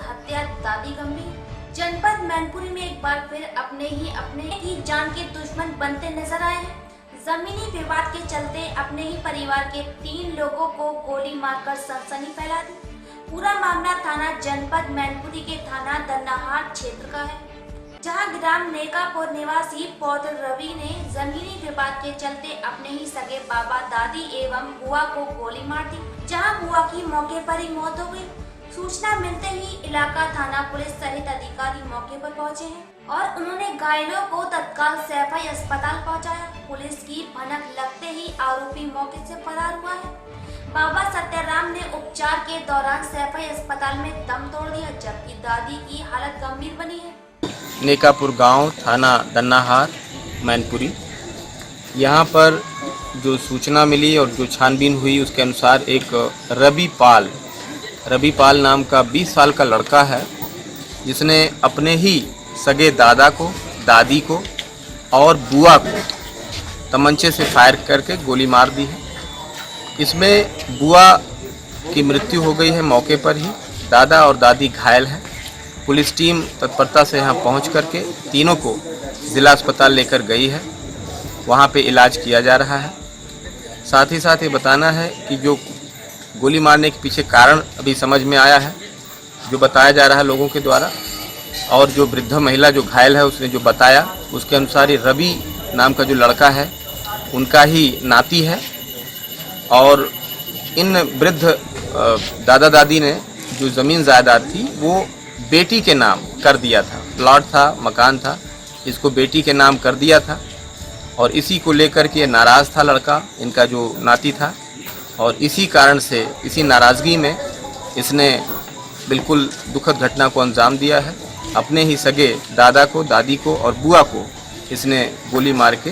हत्या, दादी गंभीर। जनपद मैनपुरी में एक बार फिर अपने ही जान के दुश्मन बनते नजर आए हैं। जमीनी विवाद के चलते अपने ही परिवार के 3 लोगों को गोली मारकर सनसनी फैला दी। पूरा मामला थाना जनपद मैनपुरी के थाना दन्नाहार क्षेत्र का है, जहां ग्राम नेकापुर निवासी पौध रवि ने जमीनी विवाद के चलते अपने ही सगे बाबा, दादी एवं बुआ को गोली मार दी, जहां बुआ की मौके पर ही मौत हो गई। सूचना मिलते ही इलाका थाना पुलिस सहित अधिकारी मौके पर पहुंचे हैं और उन्होंने घायलों को तत्काल सैफई अस्पताल पहुंचाया। पुलिस की भनक लगते ही आरोपी मौके से फरार हुआ है। बाबा सत्याराम ने उपचार के दौरान सैफई अस्पताल में दम तोड़ दिया, जबकि दादी की हालत गंभीर बनी है। नेकापुर गांव, थाना दन्नाहार, मैनपुरी। यहाँ पर जो सूचना मिली और जो छानबीन हुई उसके अनुसार एक रवि पाल नाम का 20 साल का लड़का है, जिसने अपने ही सगे दादा को, दादी को और बुआ को तमंचे से फायर करके गोली मार दी है। इसमें बुआ की मृत्यु हो गई है मौके पर ही, दादा और दादी घायल हैं। पुलिस टीम तत्परता से यहाँ पहुँच करके तीनों को जिला अस्पताल लेकर गई है, वहाँ पे इलाज किया जा रहा है। साथ ही साथ ये बताना है कि जो गोली मारने के पीछे कारण अभी समझ में आया है, जो बताया जा रहा है लोगों के द्वारा, और जो वृद्ध महिला जो घायल है उसने जो बताया उसके अनुसार ये रवि नाम का जो लड़का है उनका ही नाती है। और इन वृद्ध दादा दादी ने जो ज़मीन जायदाद थी वो बेटी के नाम कर दिया था, प्लॉट था, मकान था, इसको बेटी के नाम कर दिया था और इसी को लेकर के नाराज़ था लड़का, इनका जो नाती था, और इसी कारण से, इसी नाराज़गी में इसने बिल्कुल दुखद घटना को अंजाम दिया है। अपने ही सगे दादा को, दादी को और बुआ को इसने गोली मार के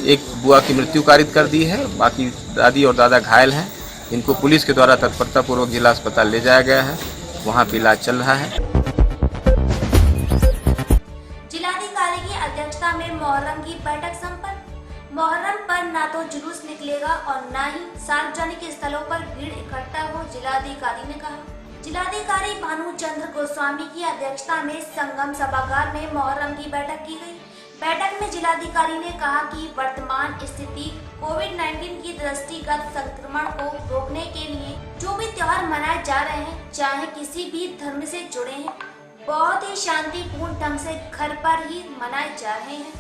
एक बुआ की मृत्यु कारित कर दी है। बाकी दादी और दादा घायल हैं, इनको पुलिस के द्वारा तत्परतापूर्वक जिला अस्पताल ले जाया गया है, वहाँ पे इलाज चल रहा है। जिलाधिकारी की अध्यक्षता में मोहर्रम की बैठक संपन्न। मोहर्रम पर ना तो जुलूस निकलेगा और ना ही सार्वजनिक स्थलों पर भीड़ इकट्ठा हो, जिलाधिकारी ने कहा। जिलाधिकारी भानुचंद्र गोस्वामी की अध्यक्षता में संगम सभागार में मोहर्रम की बैठक की गई। बैठक में जिलाधिकारी ने कहा कि वर्तमान स्थिति कोविड-19 की दृष्टिगत संक्रमण को रोकने के लिए जो भी त्योहार मनाए जा रहे हैं, चाहे किसी भी धर्म से जुड़े हैं, बहुत ही शांतिपूर्ण ढंग से घर पर ही मनाए जा रहे हैं।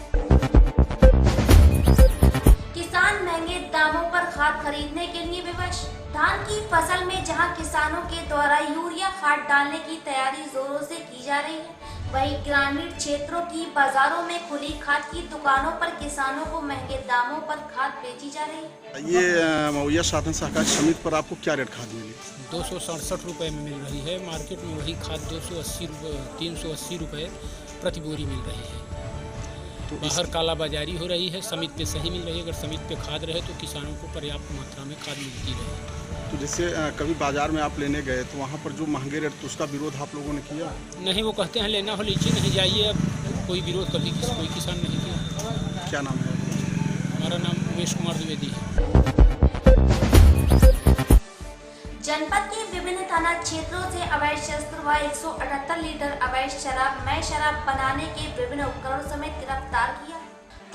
किसान महंगे दामों पर खाद खरीदने के लिए विवश। धान की फसल में जहां किसानों के द्वारा यूरिया खाद डालने की तैयारी जोरों से की जा रही है, वहीं ग्रामीण क्षेत्रों की बाजारों में खुली खाद की दुकानों पर किसानों को महंगे दामों पर खाद बेची जा रही है। ये मवैया साधन सहकारी समिति पर आपको क्या रेट खाद मिली? 267 रुपये में मिल रही है। मार्केट में वही खाद 380 रुपये प्रति बोरी मिल रही है। तो बाहर कालाबाजारी हो रही है, समिति पे सही मिल रही है। अगर समिति पे खाद रहे तो किसानों को पर्याप्त मात्रा में खाद मिलती रहे। तो जैसे कभी बाजार में आप लेने गए तो वहाँ पर जो महंगे रेट, तो उसका विरोध आप लोगों ने किया? नहीं, वो कहते हैं लेना हो लीजिए, नहीं जाइए। अब कोई विरोध कभी कोई किसान नहीं किया। क्या नाम है? हमारा नाम उमेश कुमार द्विवेदी है। जनपद के विभिन्न थाना क्षेत्रों से अवैध शस्त्र व 178 लीटर अवैध शराब, मैं शराब बनाने के विभिन्न उपकरणों समेत गिरफ्तार किया।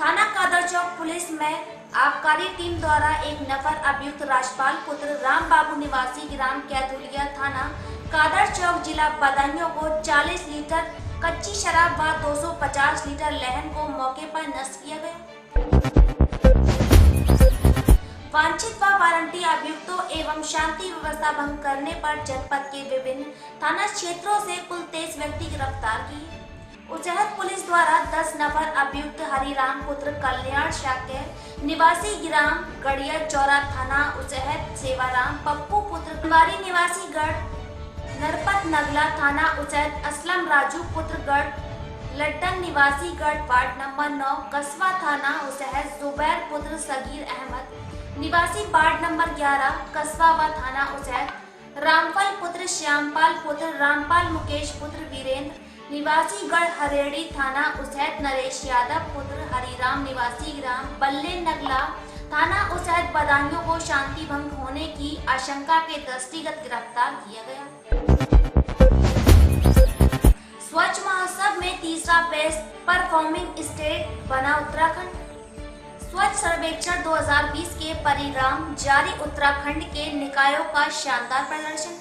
थाना कादर चौक पुलिस में आबकारी टीम द्वारा एक नफर अभियुक्त राजपाल पुत्र राम बाबू निवासी ग्राम कैथुलिया, थाना कादर चौक, जिला बदायूं को 40 लीटर कच्ची शराब व 250 लीटर लहन को मौके पर नष्ट किया गया। वांछित व वारंटी अभियुक्तों एवं शांति व्यवस्था भंग करने पर जनपद के विभिन्न थाना क्षेत्रों से कुल 23 व्यक्ति गिरफ्तार किए। उचहत पुलिस द्वारा 10 नफर अभियुक्त हरिराम पुत्र कल्याण शाक्य निवासी ग्राम गड़िया चौरा, थाना उचहत, सेवाराम पप्पू पुत्र कुमारी निवासी गढ़ नरपत नगला, थाना उचहत, असलम राजू पुत्र गढ़ लड्डन निवासी गढ़ वार्ड नंबर 9 कस्बा, थाना उचहत, जुबैर पुत्र सगीर अहमद निवासी वार्ड नंबर 11 कस्बा व थाना उचहत, रामपाल पुत्र श्यामपाल पुत्र रामपाल, मुकेश पुत्र वीरेंद्र निवासी गढ़ हरेड़ी, थाना उचहत, नरेश यादव पुत्र हरिराम निवासी ग्राम बल्ले नगला, थाना उचहत, बदायूं को शांति भंग होने की आशंका के दृष्टिगत गिरफ्तार किया गया। बेस्ट परफॉर्मिंग स्टेट बना उत्तराखंड। स्वच्छ सर्वेक्षण 2020 के परिणाम जारी, उत्तराखंड के निकायों का शानदार प्रदर्शन।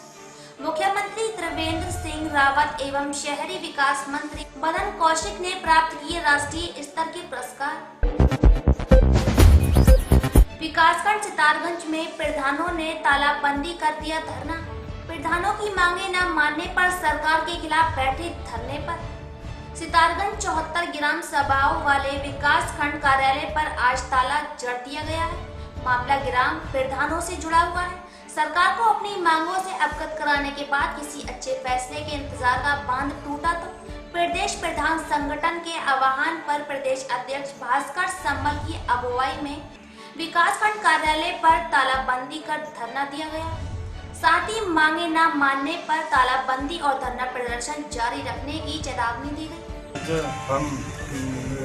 मुख्यमंत्री त्रिवेंद्र सिंह रावत एवं शहरी विकास मंत्री मदन कौशिक ने प्राप्त किए राष्ट्रीय स्तर के पुरस्कार। विकासखंड सितारगंज में प्रधानों ने तालाबंदी कर दिया धरना। प्रधानों की मांगे न मानने पर सरकार के खिलाफ बैठे धरने पर। सितारगंज 74 ग्राम सभाओं वाले विकास खंड कार्यालय पर आज ताला जड़ दिया गया है। मामला ग्राम प्रधानों से जुड़ा हुआ है। सरकार को अपनी मांगों से अवगत कराने के बाद किसी अच्छे फैसले के इंतजार का बांध टूटा तो प्रदेश प्रधान संगठन के आह्वान पर प्रदेश अध्यक्ष भास्कर सम्मल की अगुवाई में विकास खंड कार्यालय पर तालाबंदी कर धरना दिया गया। साथ ही मांगे न मानने पर तालाबंदी और धरना प्रदर्शन जारी रखने की चेतावनी दी गई। हम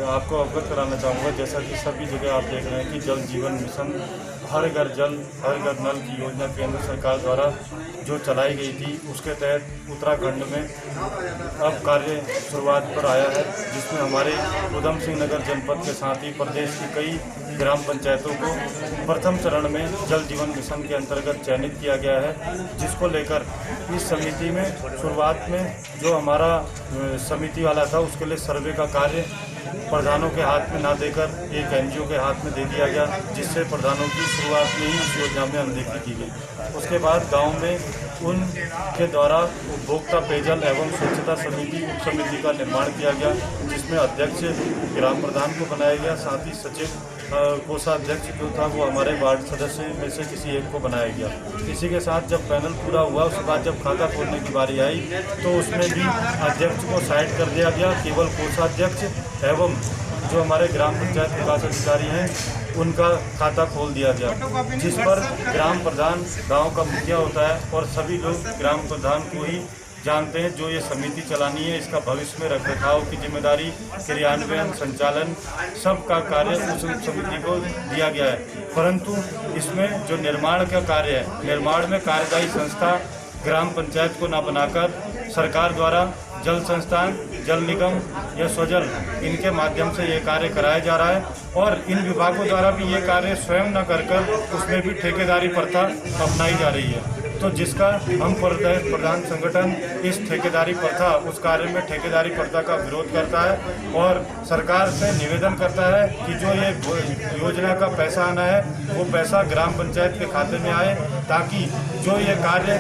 आपको अवगत कराना चाहूँगा, जैसा कि सभी जगह आप देख रहे हैं कि जल जीवन मिशन हर घर जल हर घर नल की योजना केंद्र सरकार द्वारा जो चलाई गई थी, उसके तहत उत्तराखंड में अब कार्य शुरुआत पर आया है, जिसमें हमारे उधम सिंह नगर जनपद के साथ ही प्रदेश की कई ग्राम पंचायतों को प्रथम चरण में जल जीवन मिशन के अंतर्गत चयनित किया गया है, जिसको लेकर इस समिति में शुरुआत में जो हमारा समिति वाला था उसके लिए सर्वे का कार्य प्रधानों के हाथ में ना देकर एक एनजीओ के हाथ में दे दिया गया, जिससे प्रधानों की शुरुआत में ही इस योजना में अनदेखी की गई। उसके बाद गांव में उनके द्वारा उपभोक्ता पेयजल एवं स्वच्छता समिति उप समिति का निर्माण किया गया, जिसमें अध्यक्ष ग्राम प्रधान को बनाया गया, साथ ही सचिव कोषाध्यक्ष जो था वो हमारे वार्ड सदस्य में से किसी एक को बनाया गया। इसी के साथ जब पैनल पूरा हुआ, उसके बाद जब खाता खोलने की बारी आई तो उसमें भी अध्यक्ष को साइड कर दिया गया। केवल कोषाध्यक्ष एवं जो हमारे ग्राम पंचायत विकास अधिकारी हैं उनका खाता खोल दिया गया, जिस पर ग्राम प्रधान गांव का मुखिया होता है और सभी लोग ग्राम प्रधान को ही जानते हैं जो ये समिति चलानी है। इसका भविष्य में रखरखाव की जिम्मेदारी, क्रियान्वयन, संचालन सब का कार्य उस समिति को दिया गया है। परंतु इसमें जो निर्माण का कार्य है, निर्माण में कार्यदायी संस्था ग्राम पंचायत को न बनाकर सरकार द्वारा जल संस्थान, जल निगम या स्वजल इनके माध्यम से ये कार्य कराया जा रहा है और इन विभागों द्वारा भी ये कार्य स्वयं न कर उसमें भी ठेकेदारी प्रथा अपनाई जा रही है। तो जिसका हम प्रधान संगठन इस ठेकेदारी प्रथा, उस कार्य में ठेकेदारी प्रथा का विरोध करता है और सरकार से निवेदन करता है कि जो ये योजना का पैसा आना है वो पैसा ग्राम पंचायत के खाते में आए, ताकि जो ये कार्य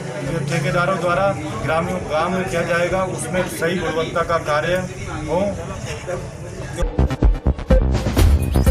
ठेकेदारों द्वारा ग्राम में किया जाएगा उसमें सही गुणवत्ता का कार्य हो।